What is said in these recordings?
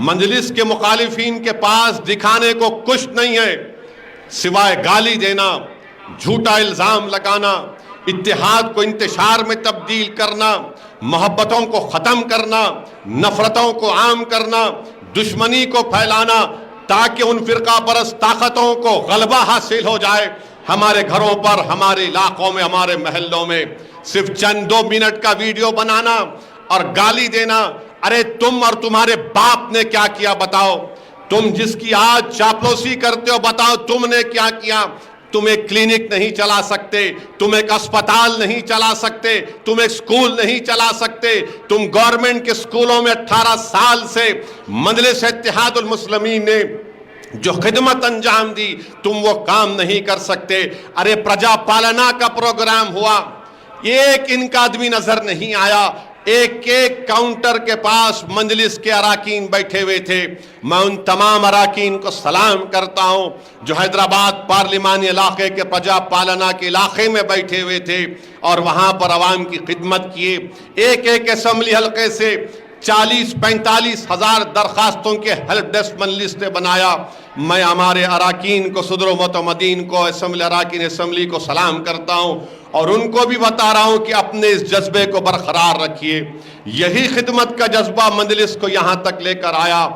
مجلس کے مخالفین کے پاس دکھانے کو کچھ نہیں ہے سوائے گالی دینا، جھوٹا الزام لگانا، اتحاد کو انتشار میں تبدیل کرنا، محبتوں کو ختم کرنا، نفرتوں کو عام کرنا، دشمنی کو پھیلانا، تاکہ ان فرقہ پرست طاقتوں کو غلبہ حاصل ہو جائے ہمارے گھروں پر، ہمارے علاقوں میں، ہمارے محلوں میں۔ صرف چند 2 منٹ کا ویڈیو بنانا اور گالی دینا۔ ارے تم اور تمہارے باپ نے کیا کیا بتاؤ؟ تم جس کی آج چاپلوسی کرتے ہو بتاؤ تم نے کیا کیا؟ تم ایک کلینک نہیں چلا سکتے، تم ایک اسپتال نہیں چلا سکتے، تم ایک سکول نہیں چلا سکتے، تم گورنمنٹ کے سکولوں میں 18 سال سے مجلس اتحاد المسلمین نے جو خدمت انجام دی تم وہ کام نہیں کر سکتے۔ ارے پرجا پالنا کا پروگرام ہوا، ایک ان کا آدمی نظر نہیں آیا، ایک کاؤنٹر کے پاس مجلس کے اراکین بیٹھے ہوئے تھے۔ میں ان تمام اراکین کو سلام کرتا ہوں جو حیدرآباد پارلیمانی علاقے کے پرجا پالنا کے علاقے میں بیٹھے ہوئے تھے اور وہاں پر عوام کی خدمت کیے۔ ایک اسمبلی حلقے سے 40-45 ہزار درخواستوں کے ہیلپ ڈیسک مجلس نے بنایا۔ میں ہمارے اراکین کو، صدر و معتمدین کو، اراکین اسمبلی کو سلام کرتا ہوں اور ان کو بھی بتا رہا ہوں کہ اپنے اس جذبے کو برقرار رکھیے۔ یہی خدمت کا جذبہ مجلس کو یہاں تک لے کر آیا،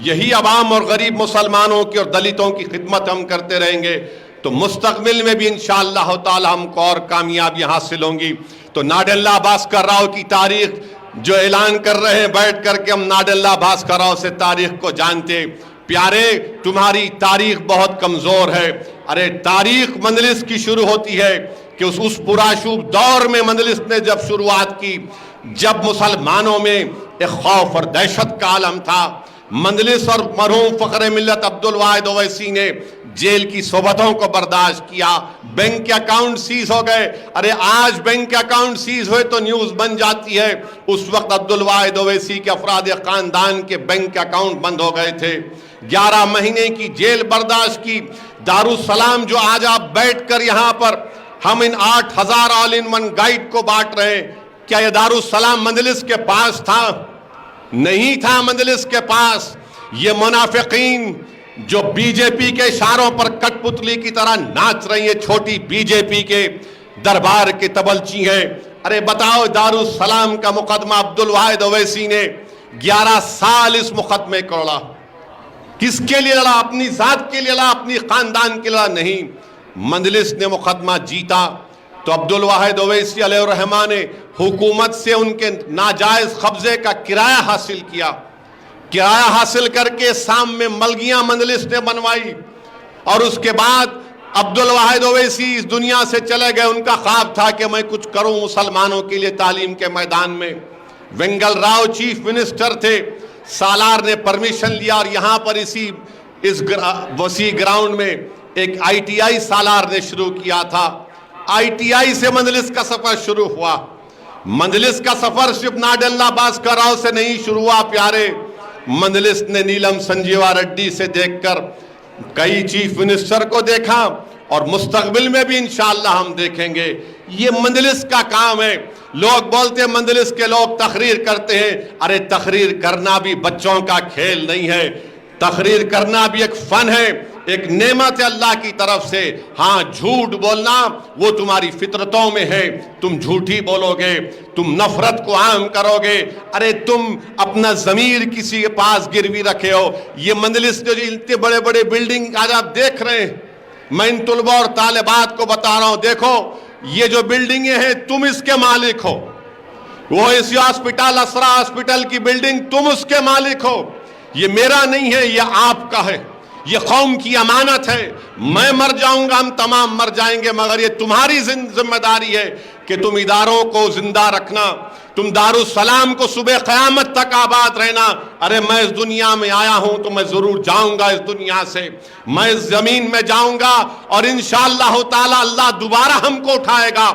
یہی عوام اور غریب مسلمانوں کی اور دلتوں کی خدمت ہم کرتے رہیں گے تو مستقبل میں بھی انشاءاللہ تعالی ہم کو اور کامیابی حاصل ہوں گی۔ تو ناڈلہ بھاسکر راؤ کی تاریخ جو اعلان کر رہے ہیں بیٹھ کر کے، ہم ناڈلہ بھاسکر راؤ سے تاریخ کو جانتے۔ پیارے تمہاری تاریخ بہت کمزور ہے۔ ارے تاریخ مجلس کی شروع ہوتی ہے کہ اس پرآشوب دور میں مجلس نے جب شروعات کی، جب مسلمانوں میں ایک خوف اور دہشت کا عالم تھا۔ مجلس اور مرحوم فخر ملت عبدالواحد اویسی نے جیل کی صحبتوں کو برداشت کیا، بینک کے اکاؤنٹ سیز ہو گئے۔ ارے آج بینک کے اکاؤنٹ سیز ہوئے تو نیوز بن جاتی ہے، اس وقت عبدالواحد اویسی کے افراد خاندان کے بینک کے اکاؤنٹ بند ہو گئے تھے۔ 11 مہینے کی جیل برداشت کی۔ دارالسلام جو آج آپ بیٹھ کر یہاں پر ہم ان 8000 آل ان ون گائیڈ کو بانٹ رہے ہیں، کیا یہ دارالسلام مجلس کے پاس تھا؟ نہیں تھا مجلس کے پاس۔ یہ منافقین جو بی جے پی کے اشاروں پر کٹ پتلی کی طرح ناچ رہی ہیں، چھوٹی بی جے پی کے دربار کے تبلچی ہیں۔ ارے بتاؤ، دارالسلام کا مقدمہ عبدالواحد اویسی نے 11 سال اس مقدمے کو لڑا۔ کس کے لیے لڑا؟ اپنی ذات کے لیے لڑا، اپنی خاندان کے لیے لڑا نہیں۔ مجلس نے مقدمہ جیتا تو عبدالواحد اویسی علیہ الرحمہ نے حکومت سے ان کے ناجائز قبضے کا کرایہ حاصل کیا۔ کرایہ حاصل کر کے شام میں ملگیاں مجلس نے بنوائی اور اس کے بعد عبدالواحد اویسی اس دنیا سے چلے گئے۔ ان کا خواب تھا کہ میں کچھ کروں مسلمانوں کے لیے تعلیم کے میدان میں۔ وینگل راؤ چیف منسٹر تھے، سالار نے پرمیشن لیا اور یہاں پر اس وسیع گراؤنڈ میں ایک ITI سالار نے شروع کیا تھا۔ ITI سے مجلس کا سفر شروع ہوا۔ مجلس کا سفر صرف ناڈلہ بھاسکر راؤ سے نہیں شروع ہوا پیارے، مجلس نے نیلم سنجیوا ریڈی سے دیکھ کر کئی چیف منسٹر کو دیکھا اور مستقبل میں بھی انشاءاللہ ہم دیکھیں گے۔ یہ مجلس کا کام ہے۔ لوگ بولتے ہیں مجلس کے لوگ تقریر کرتے ہیں، ارے تقریر کرنا بھی بچوں کا کھیل نہیں ہے، تقریر کرنا بھی ایک فن ہے، ایک نعمت ہے اللہ کی طرف سے۔ ہاں جھوٹ بولنا وہ تمہاری فطرتوں میں ہے، تم جھوٹی بولو گے، تم نفرت کو عام کرو گے، ارے تم اپنا ضمیر کسی کے پاس گروی رکھے ہو۔ یہ مجلس جو اتنے بڑے بڑے بلڈنگ آج آپ دیکھ رہے ہیں، میں ان طلباء اور طالبات کو بتا رہا ہوں، دیکھو یہ جو بلڈنگیں ہیں تم اس کے مالک ہو، وہ اسی ہاسپٹل اسرا ہاسپٹل کی بلڈنگ تم اس کے مالک ہو، یہ میرا نہیں ہے، یہ آپ کا ہے، یہ قوم کی امانت ہے۔ میں مر جاؤں گا، ہم تمام مر جائیں گے، مگر یہ تمہاری ذمہ داری ہے کہ تم اداروں کو زندہ رکھنا، تم دارالسلام کو صبح قیامت تک آباد رہنا۔ ارے میں اس دنیا میں آیا ہوں تو میں ضرور جاؤں گا اس دنیا سے، میں اس زمین میں جاؤں گا اور انشاءاللہ تعالی اللہ دوبارہ ہم کو اٹھائے گا۔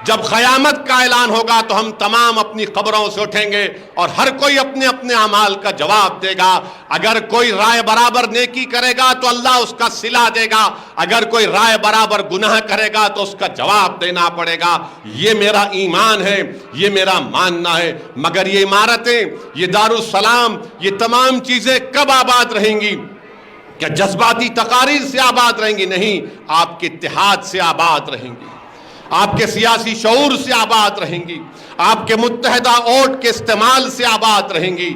جب قیامت کا اعلان ہوگا تو ہم تمام اپنی قبروں سے اٹھیں گے اور ہر کوئی اپنے اپنے اعمال کا جواب دے گا. اگر کوئی رائے برابر نیکی کرے گا تو اللہ اس کا صلہ دے گا, اگر کوئی رائے برابر گناہ کرے گا تو اس کا جواب دینا پڑے گا. یہ میرا ایمان ہے, یہ میرا ماننا ہے. مگر یہ عمارتیں, یہ دارالسلام, یہ تمام چیزیں کب آباد رہیں گی؟ کیا جذباتی تقاریر سے آباد رہیں گی؟ نہیں, آپ کے اتحاد سے آباد رہیں گی, آپ کے سیاسی شعور سے آباد رہیں گی, آپ کے متحدہ ووٹ کے استعمال سے آباد رہیں گی.